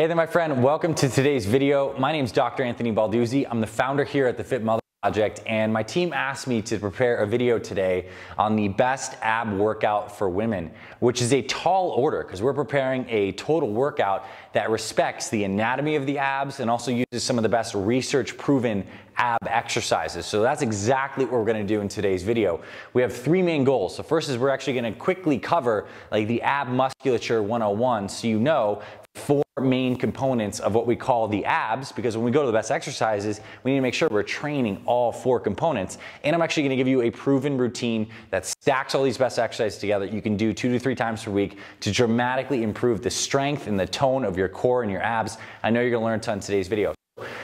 Hey there, my friend. Welcome to today's video. My name is Dr. Anthony Balduzzi. I'm the founder here at the Fit Mother Project, and my team asked me to prepare a video today on the best ab workout for women, which is a tall order because we're preparing a total workout that respects the anatomy of the abs and also uses some of the best research proven ab exercises. So that's exactly what we're going to do in today's video. We have three main goals. So first is we're actually going to quickly cover like the ab musculature 101, so you know four main components of what we call the abs, because when we go to the best exercises, we need to make sure we're training all four components. And I'm actually going to give you a proven routine that stacks all these best exercises together you can do 2 to 3 times per week to dramatically improve the strength and the tone of your core and your abs. I know you're going to learn a ton in today's video.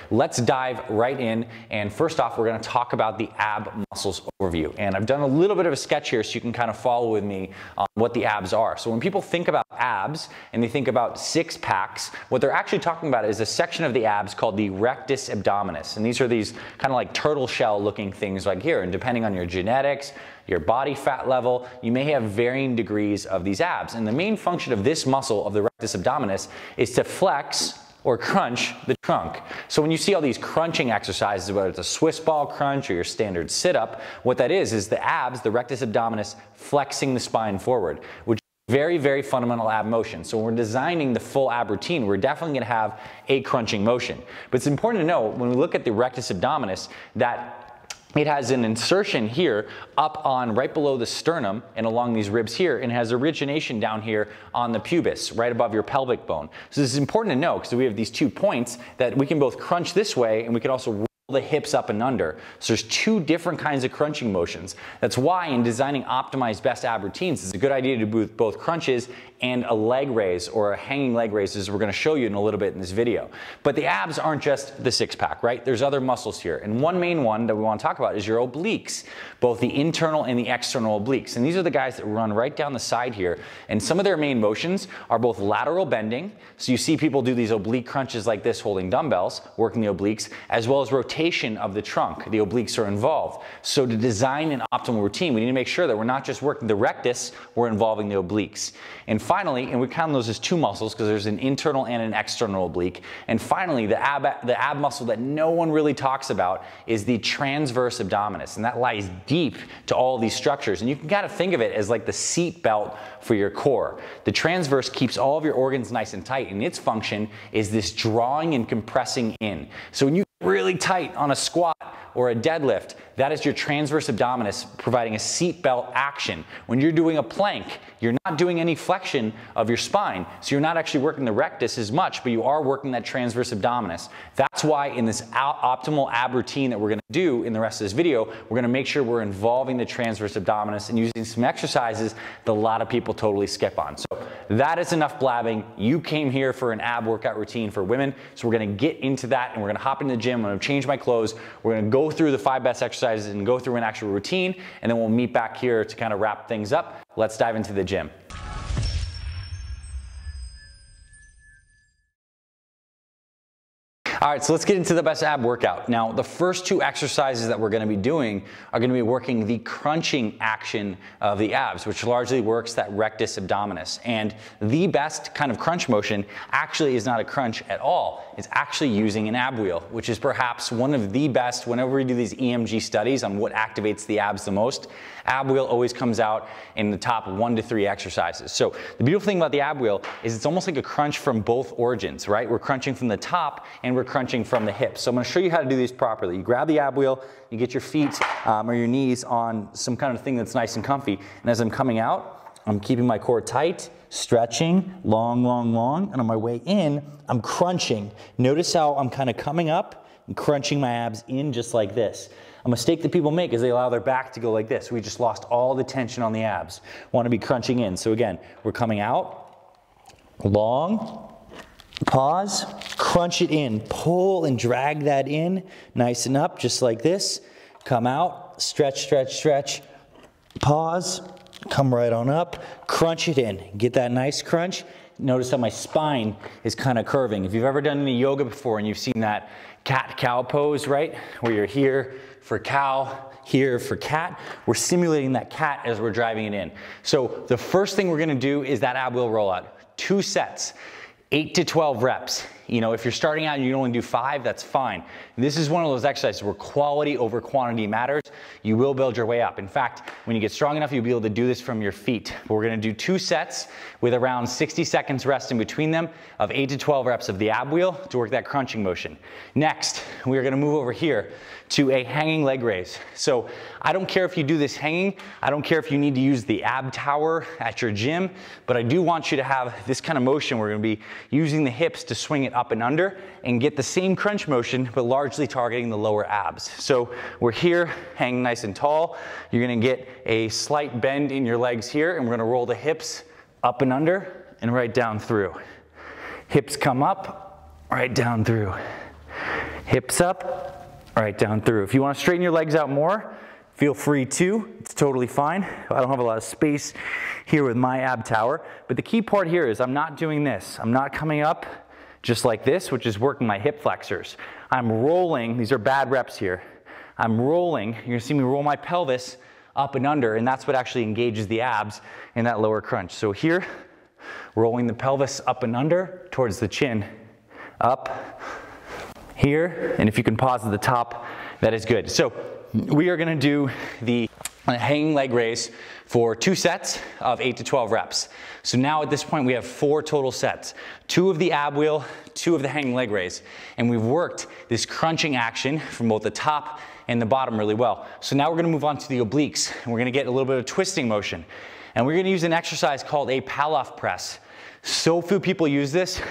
Let's dive right in, and first off we're going to talk about the ab muscles overview, and I've done a little bit of a sketch here so you can kind of follow with me on what the abs are. So when people think about abs and they think about six packs, what they're actually talking about is a section of the abs called the rectus abdominis, and these are these kind of like turtle shell looking things like here, and depending on your genetics, your body fat level, you may have varying degrees of these abs, and the main function of this muscle of the rectus abdominis is to flex or crunch the trunk. So when you see all these crunching exercises, whether it's a Swiss ball crunch or your standard sit-up, what that is the abs, the rectus abdominis, flexing the spine forward, which is very, very fundamental ab motion. So when we're designing the full ab routine, we're definitely gonna have a crunching motion. But it's important to know when we look at the rectus abdominis that it has an insertion here up on right below the sternum and along these ribs here, and has origination down here on the pubis, right above your pelvic bone. So this is important to know because we have these 2 points that we can both crunch this way and we can also roll the hips up and under. So there's 2 different kinds of crunching motions. That's why in designing optimized best ab routines, it's a good idea to do both crunches and a leg raise or a hanging leg raise, as we're going to show you in a little bit in this video. But the abs aren't just the six pack, right? There's other muscles here, and one main one that we want to talk about is your obliques, both the internal and the external obliques. And these are the guys that run right down the side here, and some of their main motions are both lateral bending, so you see people do these oblique crunches like this holding dumbbells, working the obliques, as well as rotation of the trunk. The obliques are involved. So to design an optimal routine, we need to make sure that we're not just working the rectus, we're involving the obliques. And finally, and we count those as 2 muscles because there's an internal and an external oblique. And finally, the ab muscle that no one really talks about is the transverse abdominis, and that lies deep to all these structures. And you can kind of think of it as like the seat belt for your core. The transverse keeps all of your organs nice and tight, and its function is this drawing and compressing in. So when you get really tight on a squat or a deadlift, that is your transverse abdominis providing a seat belt action. When you're doing a plank, you're not doing any flexion of your spine, so you're not actually working the rectus as much, but you are working that transverse abdominis. That's why in this optimal ab routine that we're going to do in the rest of this video, we're going to make sure we're involving the transverse abdominis and using some exercises that a lot of people totally skip on. So that is enough blabbing. You came here for an ab workout routine for women, so we're going to get into that, and we're going to hop into the gym. I'm going to change my clothes. We're going to go through the 5 best exercises and go through an actual routine, and then we'll meet back here to kind of wrap things up. Let's dive into the gym. All right, so let's get into the best ab workout. Now, the first 2 exercises that we're going to be doing are going to be working the crunching action of the abs, which largely works that rectus abdominis. And the best kind of crunch motion actually is not a crunch at all. It's actually using an ab wheel, which is perhaps one of the best. Whenever we do these EMG studies on what activates the abs the most, ab wheel always comes out in the top 1 to 3 exercises. So the beautiful thing about the ab wheel is it's almost like a crunch from both origins, right? We're crunching from the top and we're crunching from the hips. So I'm going to show you how to do these properly. You grab the ab wheel, you get your feet or your knees on some kind of thing that's nice and comfy. And as I'm coming out, I'm keeping my core tight, stretching, long, long, long. And on my way in, I'm crunching. Notice how I'm kind of coming up and crunching my abs in just like this. A mistake that people make is they allow their back to go like this. We just lost all the tension on the abs. Want to be crunching in. So again, we're coming out, long, pause, crunch it in, pull and drag that in, nice and up, just like this. Come out, stretch, stretch, stretch, pause, come right on up, crunch it in. Get that nice crunch. Notice how my spine is kind of curving. If you've ever done any yoga before and you've seen that cat-cow pose, right? Where you're here for cow, here for cat, we're simulating that cat as we're driving it in. So the first thing we're gonna do is that ab wheel rollout. 2 sets. 8 to 12 reps. You know, if you're starting out and you can only do 5, that's fine. This is one of those exercises where quality over quantity matters. You will build your way up. In fact, when you get strong enough, you'll be able to do this from your feet. But we're gonna do 2 sets with around 60 seconds rest in between them of 8 to 12 reps of the ab wheel to work that crunching motion. Next, we're gonna move over here to a hanging leg raise. So I don't care if you do this hanging, I don't care if you need to use the ab tower at your gym, but I do want you to have this kind of motion. We're gonna be using the hips to swing it up and under and get the same crunch motion, but largely targeting the lower abs. So we're here, hanging nice and tall. You're gonna get a slight bend in your legs here, and we're gonna roll the hips up and under and right down through. Hips come up, right down through. Hips up, right down through. If you want to straighten your legs out more, feel free to. It's totally fine. I don't have a lot of space here with my ab tower, but the key part here is I'm not doing this. I'm not coming up just like this, which is working my hip flexors. I'm rolling. These are bad reps here. I'm rolling. You're gonna see me roll my pelvis up and under, and that's what actually engages the abs in that lower crunch. So here, rolling the pelvis up and under towards the chin, up, here, and if you can pause at the top, that is good. So we are gonna do the hanging leg raise for 2 sets of 8 to 12 reps. So now at this point we have 4 total sets. 2 of the ab wheel, 2 of the hanging leg raise. And we've worked this crunching action from both the top and the bottom really well. So now we're gonna move on to the obliques, and we're gonna get a little bit of twisting motion. And we're gonna use an exercise called a Pallof press. So few people use this.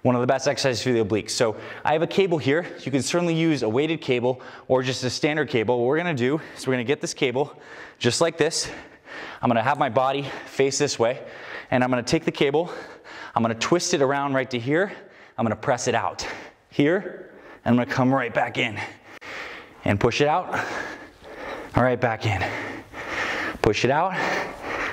One of the best exercises for the obliques. So I have a cable here. You can certainly use a weighted cable or just a standard cable. What we're gonna do is we're gonna get this cable just like this. I'm gonna have my body face this way, and I'm gonna take the cable, I'm gonna twist it around right to here, I'm gonna press it out here, and I'm gonna come right back in and push it out, right back in. Push it out,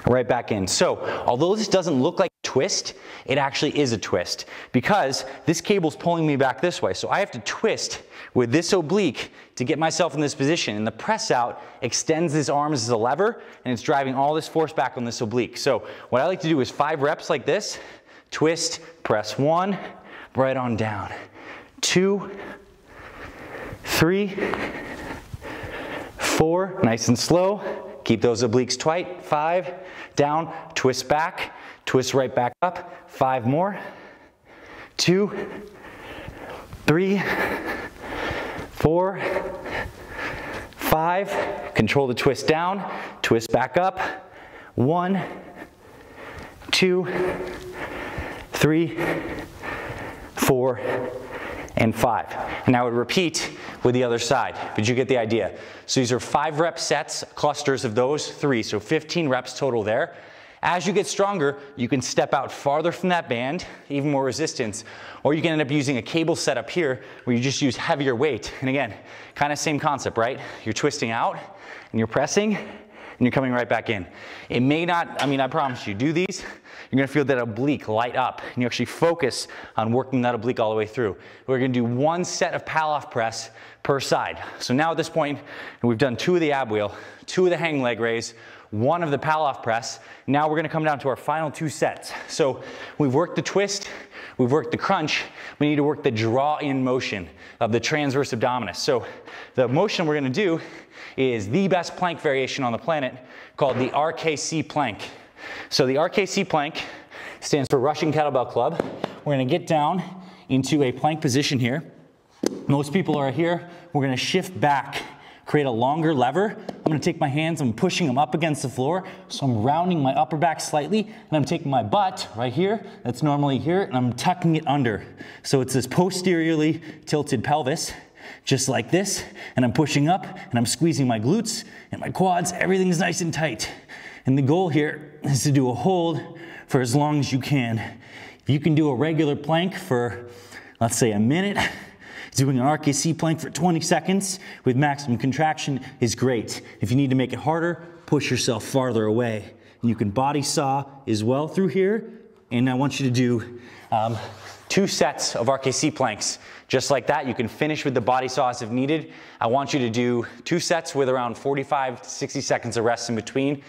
right back in. So although this doesn't look like a twist, it actually is a twist because this cable's pulling me back this way. So I have to twist with this oblique to get myself in this position. And the press out extends this arm as a lever, and it's driving all this force back on this oblique. So what I like to do is 5 reps like this, twist, press 1, right on down, 2, 3, 4, nice and slow. Keep those obliques tight, 5, down, twist back, twist right back up, 5 more, 2, 3, 4, 5, control the twist down, twist back up, 1, 2, 3, 4, and 5. And I would repeat with the other side, but you get the idea. So these are 5 rep sets, clusters of those 3, so 15 reps total there. As you get stronger, you can step out farther from that band, even more resistance, or you can end up using a cable setup here where you just use heavier weight. And again, kind of same concept, right? You're twisting out and you're pressing and you're coming right back in. It may not, I mean, I promise you, do these, you're gonna feel that oblique light up and you actually focus on working that oblique all the way through. We're gonna do 1 set of Pallof press per side. So now at this point, we've done 2 of the ab wheel, 2 of the hanging leg raise, 1 of the Pallof press. Now we're gonna come down to our final 2 sets. So we've worked the twist, we've worked the crunch, we need to work the draw in motion of the transverse abdominis. So the motion we're gonna do is the best plank variation on the planet called the RKC Plank. So the RKC Plank stands for Russian Kettlebell Club. We're gonna get down into a plank position here. Most people are here. We're gonna shift back, create a longer lever. I'm gonna take my hands, I'm pushing them up against the floor. So I'm rounding my upper back slightly, and I'm taking my butt right here, that's normally here, and I'm tucking it under. So it's this posteriorly tilted pelvis, just like this, and I'm pushing up, and I'm squeezing my glutes and my quads, everything's nice and tight. And the goal here is to do a hold for as long as you can. If you can do a regular plank for, let's say, a minute, doing an RKC plank for 20 seconds with maximum contraction is great. If you need to make it harder, push yourself farther away. And you can body saw as well through here. And I want you to do 2 sets of RKC planks. Just like that, you can finish with the body saws if needed. I want you to do 2 sets with around 45 to 60 seconds of rest in between.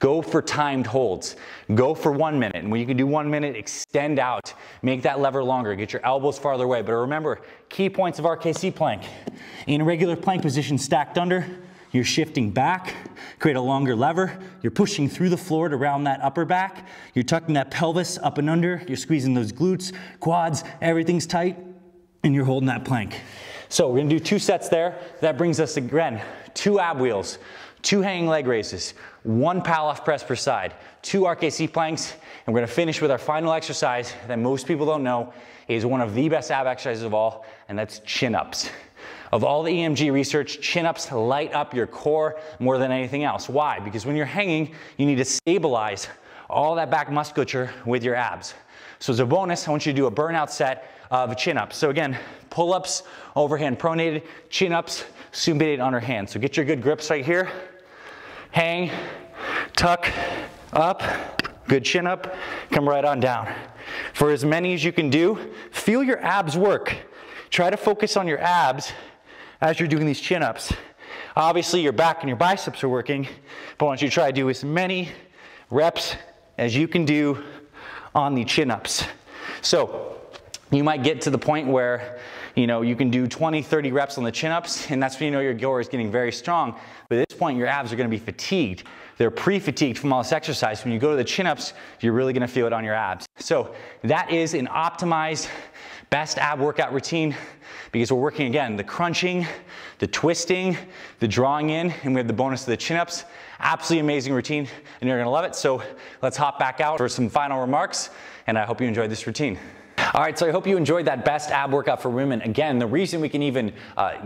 Go for timed holds. Go for 1 minute. And when you can do 1 minute, extend out. Make that lever longer. Get your elbows farther away. But remember, key points of RKC plank. In a regular plank position, stacked under, you're shifting back, create a longer lever. You're pushing through the floor to round that upper back. You're tucking that pelvis up and under. You're squeezing those glutes, quads, everything's tight, and you're holding that plank. So we're gonna do 2 sets there. That brings us again, 2 ab wheels, 2 hanging leg raises, 1 Pallof press per side, 2 RKC planks, and we're gonna finish with our final exercise that most people don't know is one of the best ab exercises of all, and that's chin-ups. Of all the EMG research, chin-ups light up your core more than anything else. Why? Because when you're hanging, you need to stabilize all that back musculature with your abs. So as a bonus, I want you to do a burnout set of chin-ups. So again, pull-ups, overhand pronated, chin-ups, supinated underhand. So get your good grips right here. Hang, tuck, up, good chin up, come right on down. For as many as you can do, feel your abs work. Try to focus on your abs as you're doing these chin-ups. Obviously your back and your biceps are working, but I want you to try to do as many reps as you can do on the chin-ups. So you might get to the point where you can do 20, 30 reps on the chin-ups, and that's when you know your core is getting very strong. But at this point, your abs are gonna be fatigued. They're pre-fatigued from all this exercise. When you go to the chin-ups, you're really gonna feel it on your abs. So that is an optimized best ab workout routine, because we're working, again, the crunching, the twisting, the drawing in, and we have the bonus of the chin-ups. Absolutely amazing routine, and you're gonna love it. So let's hop back out for some final remarks, and I hope you enjoyed this routine. All right, so I hope you enjoyed that best ab workout for women. Again, the reason we can even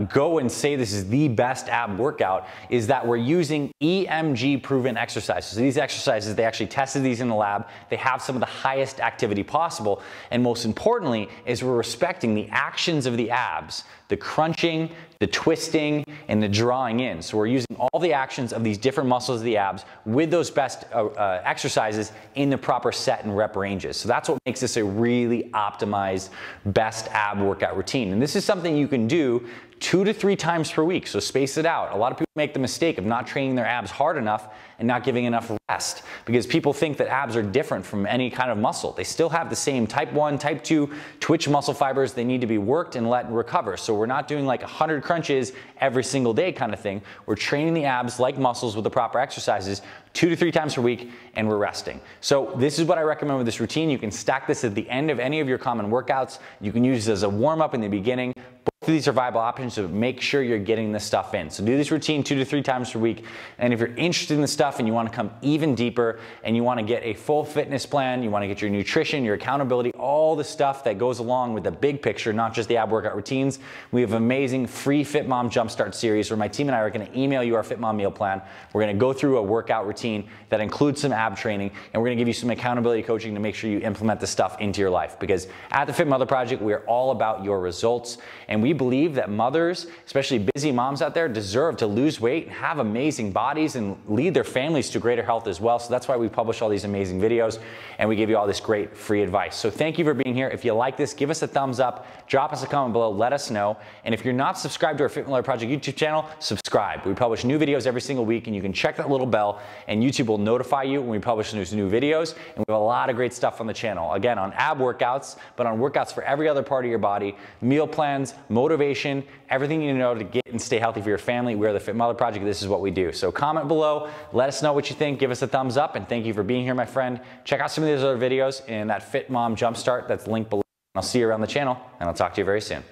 go and say this is the best ab workout is that we're using EMG proven exercises. So these exercises, they actually tested these in the lab. They have some of the highest activity possible. And most importantly is we're respecting the actions of the abs, the crunching, the twisting, and the drawing in. So we're using all the actions of these different muscles of the abs with those best exercises in the proper set and rep ranges. So that's what makes this a really optimized best ab workout routine. And this is something you can do 2 to 3 times per week, so space it out. A lot of people make the mistake of not training their abs hard enough and not giving enough rest, because people think that abs are different from any kind of muscle. They still have the same type 1, type 2 twitch muscle fibers. They need to be worked and let recover. So we're not doing like 100 crunches every single day kind of thing. We're training the abs like muscles with the proper exercises 2 to 3 times per week, and we're resting. So this is what I recommend with this routine. You can stack this at the end of any of your common workouts. You can use it as a warm-up in the beginning. Both of these are viable options, so make sure you're getting this stuff in. So do this routine 2 to 3 times per week. And if you're interested in this stuff and you want to come even deeper and you want to get a full fitness plan, you want to get your nutrition, your accountability, all the stuff that goes along with the big picture, not just the ab workout routines, we have an amazing free Fit Mom Jumpstart series where my team and I are going to email you our Fit Mom meal plan. We're going to go through a workout routine that includes some ab training, and we're going to give you some accountability coaching to make sure you implement this stuff into your life. Because at the Fit Mother Project, we are all about your results, and we believe that mothers, especially busy moms out there, deserve to lose weight and have amazing bodies and lead their families to greater health as well. So that's why we publish all these amazing videos and we give you all this great free advice. So thank you for being here. If you like this, give us a thumbs up, drop us a comment below, let us know. And if you're not subscribed to our Fit Mother Project YouTube channel, subscribe. We publish new videos every single week, and you can check that little bell and YouTube will notify you when we publish those new videos. And we have a lot of great stuff on the channel. Again, on ab workouts, but on workouts for every other part of your body, meal plans, motivation, everything you know to get and stay healthy for your family. We are the Fit Mother Project. This is what we do. So comment below, let us know what you think, give us a thumbs up, and thank you for being here, my friend. Check out some of these other videos in that Fit Mom Jumpstart that's linked below. I'll see you around the channel, and I'll talk to you very soon.